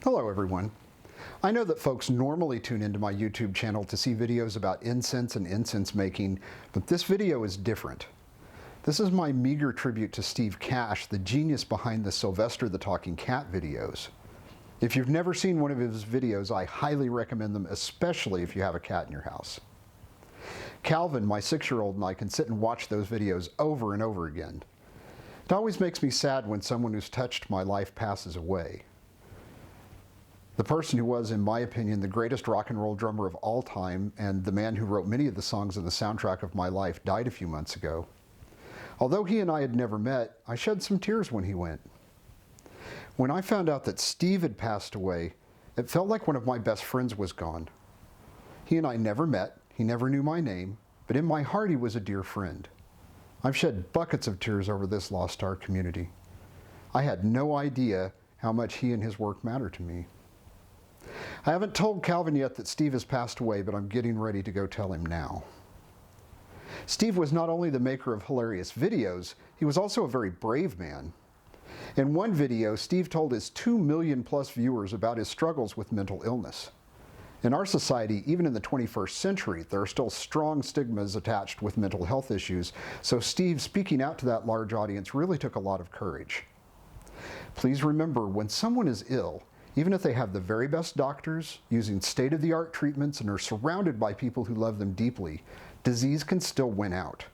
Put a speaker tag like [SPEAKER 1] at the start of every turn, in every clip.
[SPEAKER 1] Hello everyone. I know that folks normally tune into my YouTube channel to see videos about incense and incense making, but this video is different. This is my meager tribute to Steve Cash, the genius behind the Sylvester the Talking Cat videos. If you've never seen one of his videos, I highly recommend them, especially if you have a cat in your house. Calvin, my 6-year-old, and I can sit and watch those videos over and over again. It always makes me sad when someone who's touched my life passes away. The person who was, in my opinion, the greatest rock and roll drummer of all time and the man who wrote many of the songs in the soundtrack of my life died a few months ago. Although he and I had never met, I shed some tears when he went. When I found out that Steve had passed away, it felt like one of my best friends was gone. He and I never met, he never knew my name, but in my heart he was a dear friend. I've shed buckets of tears over this lost to our community. I had no idea how much he and his work mattered to me. I haven't told Calvin yet that Steve has passed away, but I'm getting ready to go tell him now. Steve was not only the maker of hilarious videos, he was also a very brave man. In one video, Steve told his 2 million plus viewers about his struggles with mental illness. In our society, even in the 21st century, there are still strong stigmas attached with mental health issues, so Steve speaking out to that large audience really took a lot of courage. Please remember, when someone is ill, even if they have the very best doctors, using state-of-the-art treatments, and are surrounded by people who love them deeply, disease can still win out.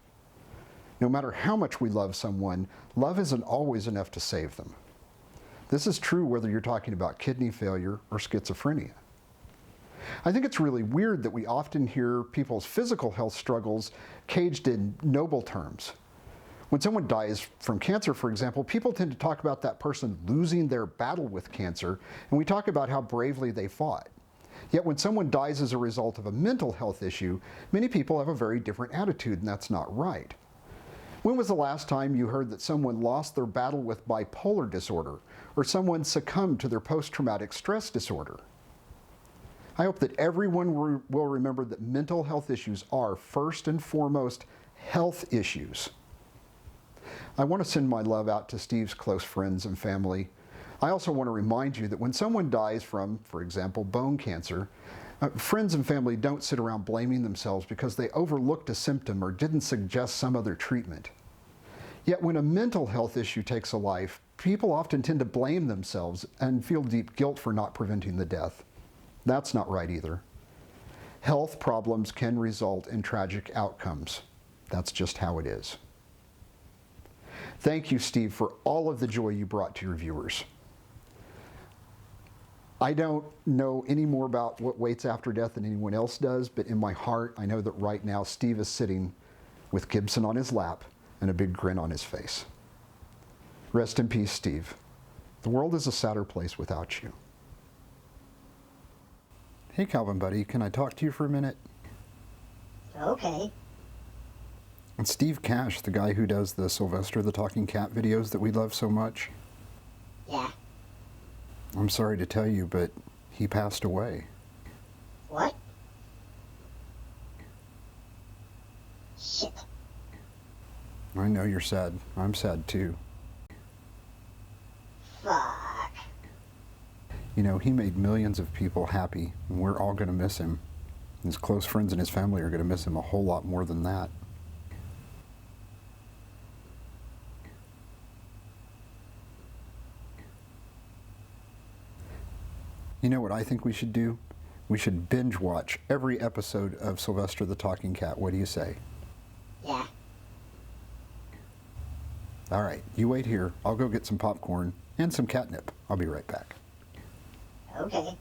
[SPEAKER 1] No matter how much we love someone, love isn't always enough to save them. This is true whether you're talking about kidney failure or schizophrenia. I think it's really weird that we often hear people's physical health struggles caged in noble terms. When someone dies from cancer, for example, people tend to talk about that person losing their battle with cancer, and we talk about how bravely they fought. Yet when someone dies as a result of a mental health issue, many people have a very different attitude, and that's not right. When was the last time you heard that someone lost their battle with bipolar disorder, or someone succumbed to their post-traumatic stress disorder? I hope that everyone will remember that mental health issues are, first and foremost, health issues. I want to send my love out to Steve's close friends and family. I also want to remind you that when someone dies from, for example, bone cancer, friends and family don't sit around blaming themselves because they overlooked a symptom or didn't suggest some other treatment. Yet when a mental health issue takes a life, people often tend to blame themselves and feel deep guilt for not preventing the death. That's not right either. Health problems can result in tragic outcomes. That's just how it is. Thank you, Steve, for all of the joy you brought to your viewers. I don't know any more about what waits after death than anyone else does, but in my heart, I know that right now Steve is sitting with Gibson on his lap and a big grin on his face. Rest in peace, Steve. The world is a sadder place without you. Hey, Calvin, buddy, can I talk to you for a minute?
[SPEAKER 2] Okay.
[SPEAKER 1] And Steve Cash, the guy who does the Sylvester the Talking Cat videos that we love so much.
[SPEAKER 2] Yeah.
[SPEAKER 1] I'm sorry to tell you, but he passed away.
[SPEAKER 2] What? Shit.
[SPEAKER 1] I know you're sad. I'm sad too.
[SPEAKER 2] Fuck.
[SPEAKER 1] You know, he made millions of people happy, and we're all going to miss him. His close friends and his family are going to miss him a whole lot more than that. You know what I think we should do? We should binge watch every episode of Sylvester the Talking Cat. What do you say?
[SPEAKER 2] Yeah.
[SPEAKER 1] All right, you wait here. I'll go get some popcorn and some catnip. I'll be right back.
[SPEAKER 2] Okay.